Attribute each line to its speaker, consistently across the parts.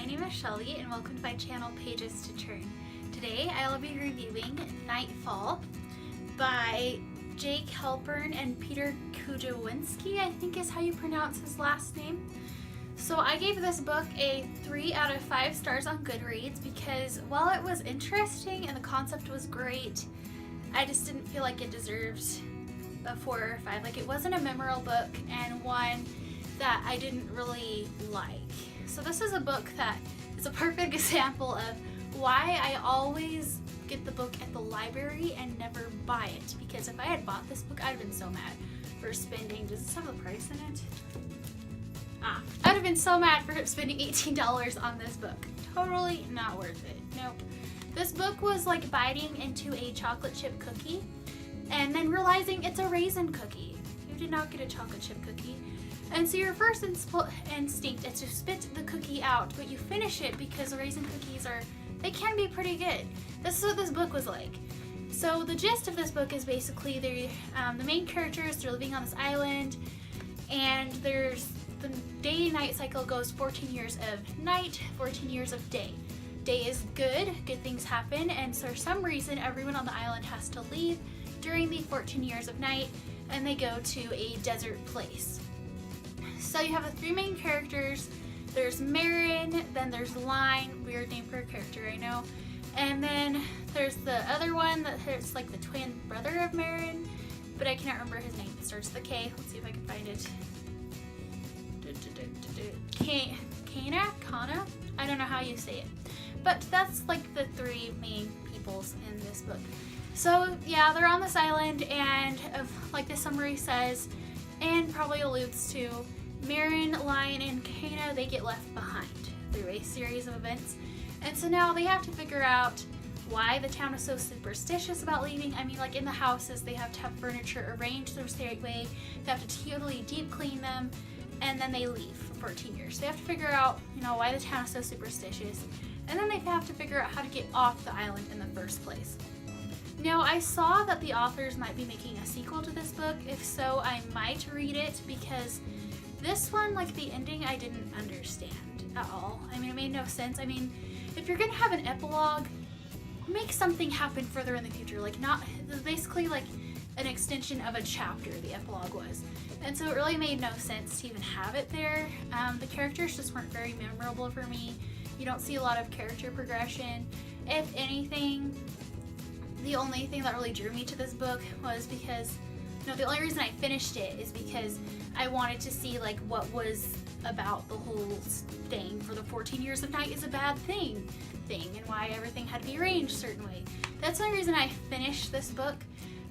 Speaker 1: name is Shelly and welcome to my channel Pages to Turn. Today I will be reviewing Nightfall by Jake Halpern and Peter Kujawinski, I think is how you pronounce his last name. So I gave this book a 3 out of 5 stars on Goodreads because while it was interesting and the concept was great, I just didn't feel like it deserved a 4 or 5. Like, it wasn't a memorable book and one that I didn't really like. So this is a book that is a perfect example of why I always get the book at the library and never buy it. Because if I had bought this book, I'd have been so mad for spending, does this have the price in it? I'd have been so mad for spending $18 on this book. Totally not worth it. Nope. This book was like biting into a chocolate chip cookie and then realizing it's a raisin cookie. You did not get a chocolate chip cookie. And so your first instinct is to spit the cookie out, but you finish it because raisin cookies they can be pretty good. This is what this book was like. So the gist of this book is basically the main characters, they're living on this island, and there's the day-night cycle goes 14 years of night, 14 years of day. Day is good things happen, and so for some reason everyone on the island has to leave during the 14 years of night, and they go to a desert place. So you have the 3 main characters. There's Marin, then there's Line, weird name for a character, I know, and then there's the other one that's like the twin brother of Marin, but I cannot remember his name. It starts with a K. Let's see if I can find it. Kana? I don't know how you say it. But that's like the 3 main peoples in this book. So yeah, they're on this island, and like the summary says, and probably alludes to, Marin, Lion, and Kana, they get left behind through a series of events. And so now they have to figure out why the town is so superstitious about leaving. I mean, like in the houses, they have to have furniture arranged the right way. They have to totally deep clean them, and then they leave for 14 years. They have to figure out, why the town is so superstitious. And then they have to figure out how to get off the island in the first place. Now, I saw that the authors might be making a sequel to this book. If so, I might read it because this one, like the ending, I didn't understand at all. I mean, it made no sense. I mean, if you're gonna have an epilogue, make something happen further in the future. Like, not basically like an extension of a chapter, the epilogue was. And so it really made no sense to even have it there. The characters just weren't very memorable for me. You don't see a lot of character progression. If anything, the only thing that really drew me to this book was because, the only reason I finished it is because I wanted to see like what was about the whole thing for the 14 years of night is a bad thing and why everything had to be arranged a certain way. That's the only reason I finished this book,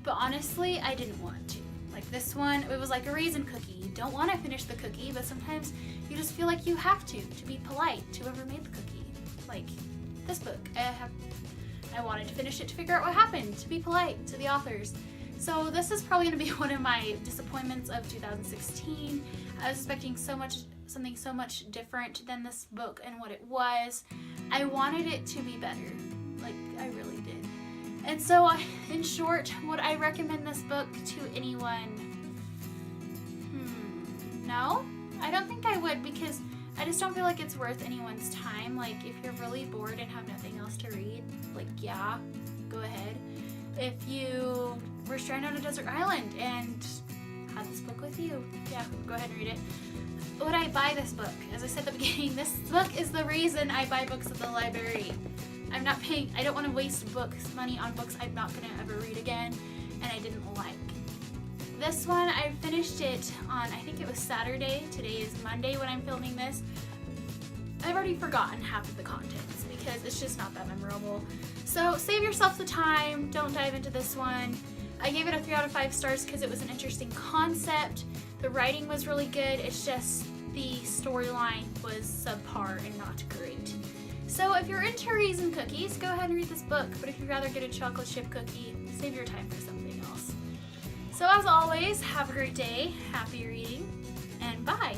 Speaker 1: but honestly, I didn't want to. Like this one, it was like a raisin cookie. You don't want to finish the cookie, but sometimes you just feel like you have to be polite to whoever made the cookie. Like this book, I wanted to finish it to figure out what happened, to be polite to the authors. So this is probably going to be one of my disappointments of 2016. I was expecting something so much different than this book and what it was. I wanted it to be better. Like, I really did. And so, in short, would I recommend this book to anyone? No? I don't think I would, because I just don't feel like it's worth anyone's time. Like, if you're really bored and have nothing else to read, like, yeah, go ahead. If you were stranded on a desert island and had this book with you, yeah, go ahead and read it. Would I buy this book? As I said at the beginning, this book is the reason I buy books at the library. I don't want to waste money on books I'm not going to ever read again and I didn't like. This one, I finished it on, I think it was Saturday. Today is Monday when I'm filming this. I've already forgotten half of the contents because it's just not that memorable. So save yourself the time, don't dive into this one. I gave it a 3 out of 5 stars because it was an interesting concept. The writing was really good, it's just the storyline was subpar and not great. So if you're into raisin cookies, go ahead and read this book, but if you'd rather get a chocolate chip cookie, save your time for something else. So as always, have a great day, happy reading, and bye!